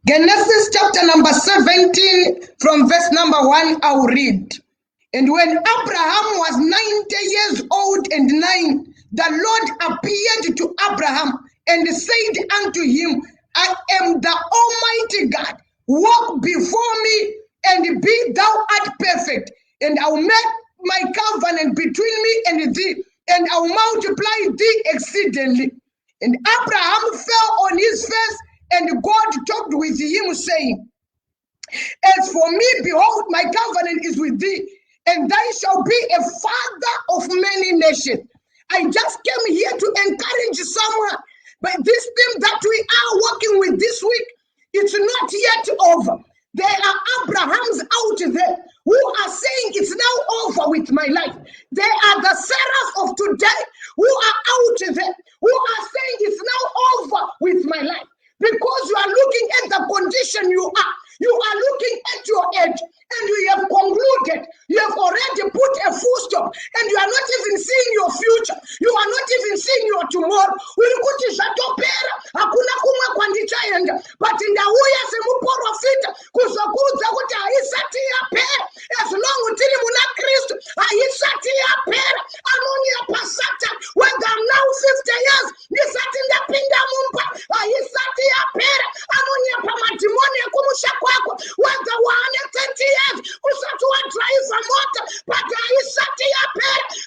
Genesis chapter number 17 from verse number 1, I'll read. And when Abraham was 90 years old and 9, the Lord appeared to Abraham and said unto him, I am the Almighty God. Walk before me and be thou art perfect. And I will make my covenant between me and thee, and I will multiply thee exceedingly. And Abraham fell on his face, and God talked with him, saying, As for me, behold, my covenant is with thee, and thou shalt be a father of many nations. I just came here to encourage someone, but this thing that we are working with this week, it's not yet over. There are Abrahams out there who are saying it's now over with my life. There are the Sarahs of today who are out there who are saying it's now over with my life. Because you are looking at the condition you are. You are looking at your age, and you have concluded. You have already put a full stop, and you are not even seeing your future. You are not even seeing your tomorrow. Ulikuti Zvapera, hakuna kumwe kwandichaenda. But in the uya semuprofita, kuzokuza kuti haisati yapera. As long until muna Kristu, haisati yapera. Amoni yapasata. When I'm now 50 years, nisati ndapinda mumpa. Haisati yapera. Amoni yapamadimoni yakumushakwa. Whether 130 years, usatu wa drive a motor, but I sat here,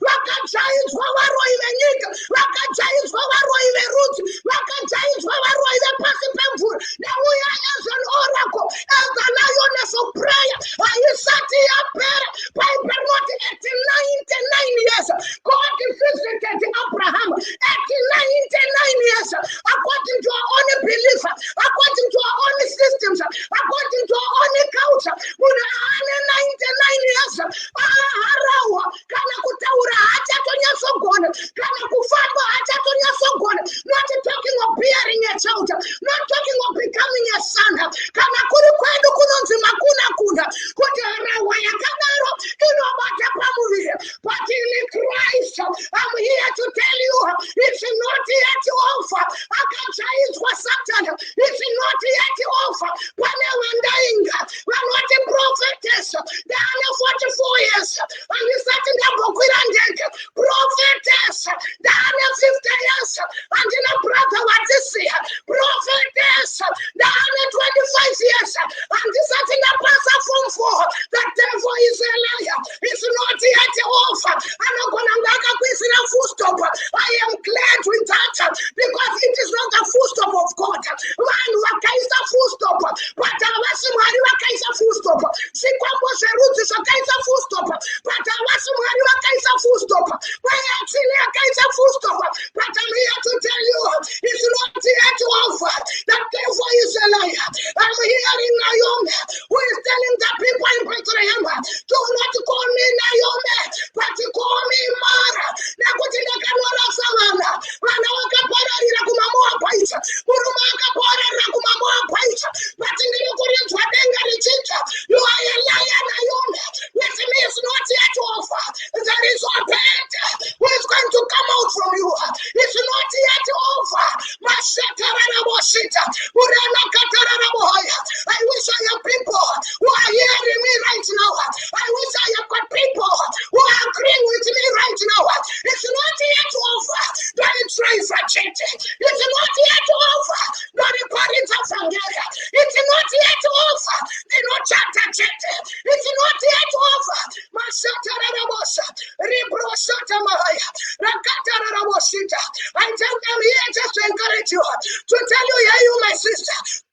waka giants for Roy Venica, waka giants for Roy Verut, waka giants for Roy the Pacific. Now we are as an oracle, as the lioness of prayer. I sat here, by promoting at 99 years. God visited Abraham at 99 years, according to our own belief, according to our own systems, according to our own culture. When 99 years, harawa kana kutaura hachatonya sogona, kana kufamba hachatonya sogona. Not talking of bearing a child, not talking of becoming a son. Kana kuri kwedu kunonzi makuna kuna, kuti harawa yakadaro inobata pamuviri. But in Christ, I'm here to tell you, it's not yet over. Akachaitwa Satan, it's not yet over. We're not a prophetess. They are 44 years. And we starting the book with prophetess. They are 50 years. And in a brother, what is here? Prophetess. They are 25 years. And this is in a pastor from 4. The devil is a liar. It's not yet over. I'm not going to make a quiz in a full stop. I am glad with that because it is not a full stop of God. Man, what is a full stop? But I was wakaisa full stop. Sikwambo seruti sakaisa full stop. But I was wakaisa full stop. Why actually wakaisa full stop? But I'm here to tell you, it's not yet over. The devil is a liar. I'm hearing Naomi, who is telling the people in Bethlehem, do not call me Naomi, but call me Mara. Nakutina kanora savana. Wana wakapara ila kumamoa paisa. Muruma wakapara ila kumamoa paisa. But in the you are a liar, Naomi. Listen, it's not yet over. There is a pet who is going to come out from you. It's not yet over. I wish I have people who are hearing me right now. I wish I have got people who are agreeing with me right now. It's not yet over. Don't try for cheating. It's not yet over. Don't put it up from there. It's not yet over. They don't chat. It's not yet over. I tell them here just to encourage you, to tell you, yeah, you, my sister.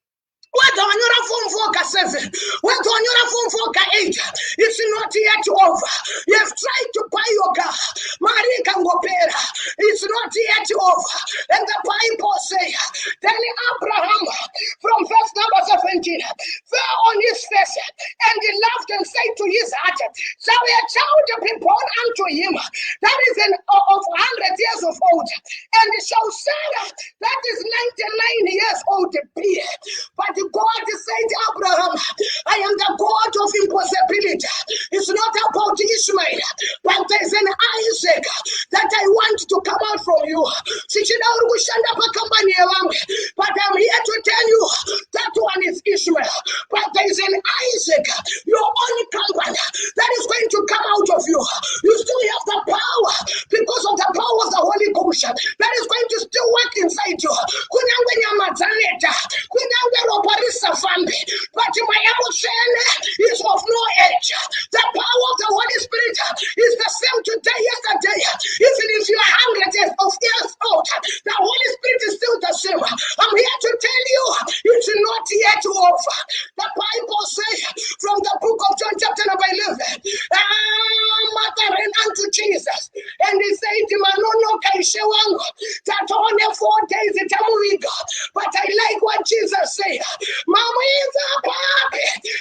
Whether on your phone for 7, whether on your phone for 8, it's not yet over. You have tried to buy your car, Marika Ngopera. It's not yet over. And the Bible says, then Abraham, from verse number 17, fell on his face, and he laughed and said to his heart, shall a child be born unto him that is of 100 years of old, and shall Sarah that is 99 years old be? But God said, Abraham, I am the God of impossibility. It's not about Ishmael, but there's an Isaac that I want to come out from you. But I'm here to tell you that one is Ishmael, but there is an Isaac, your own company, that is going to come out of you. You still have the power because of the power of the Holy Ghost that is going to still work inside you. Kunyange nyamadzaneta, kunyange ropa risafambe, but my emotion is of no age. The power of the Holy Spirit is the same today, yesterday. Even if you are hundreds of years old, the Holy Spirit is still the same. I'm here to tell you, it's not yet over. The Bible says from the book of John chapter number 11, Martha ran unto Jesus, and he said, Manono kaishewango, that only 4 days it's a moving. But I like what Jesus said. Mama is up,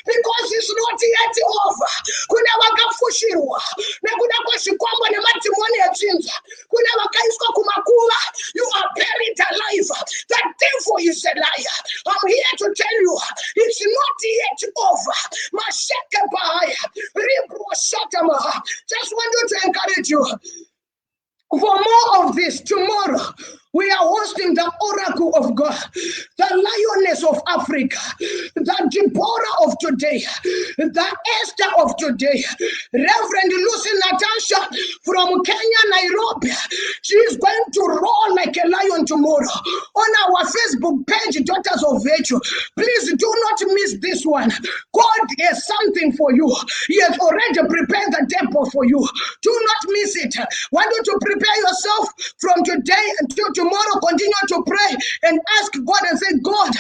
because it's not yet over. Kuna wakafushirwa, na kuna kwashikwamba na matimoni ya chinza. Kuna wakaiskwa kumakula, you are buried alive. The devil is a liar. I'm here to tell you, it's not yet over. Masheke bahaya, ribro shatama. Just want you to encourage you. For more of this, tomorrow we are hosting the Oracle of God, the Lioness of Africa, the Deborah of today, the Esther of today, Rev Lucy Natasha from Kenya, Nairobi. She is going to roar like a lion tomorrow on our Facebook page, Daughters of Virtue. Please do not miss this one. God has something for you. He has already prepared the temple for you. Do not miss it. Why don't you prepare yourself from today until tomorrow? Continue to pray and ask God and say, God,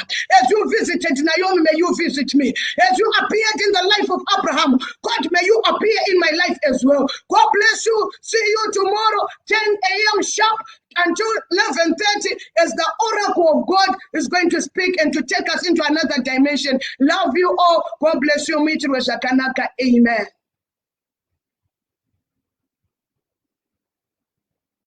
as you visited Naomi, may you visit me. As you appeared in the life of Abraham, God, may you appear in my life as well. God bless you. See you tomorrow, 10 a.m. sharp until 11:30, as the oracle of God is going to speak and to take us into another dimension. Love you all. God bless you. Amen.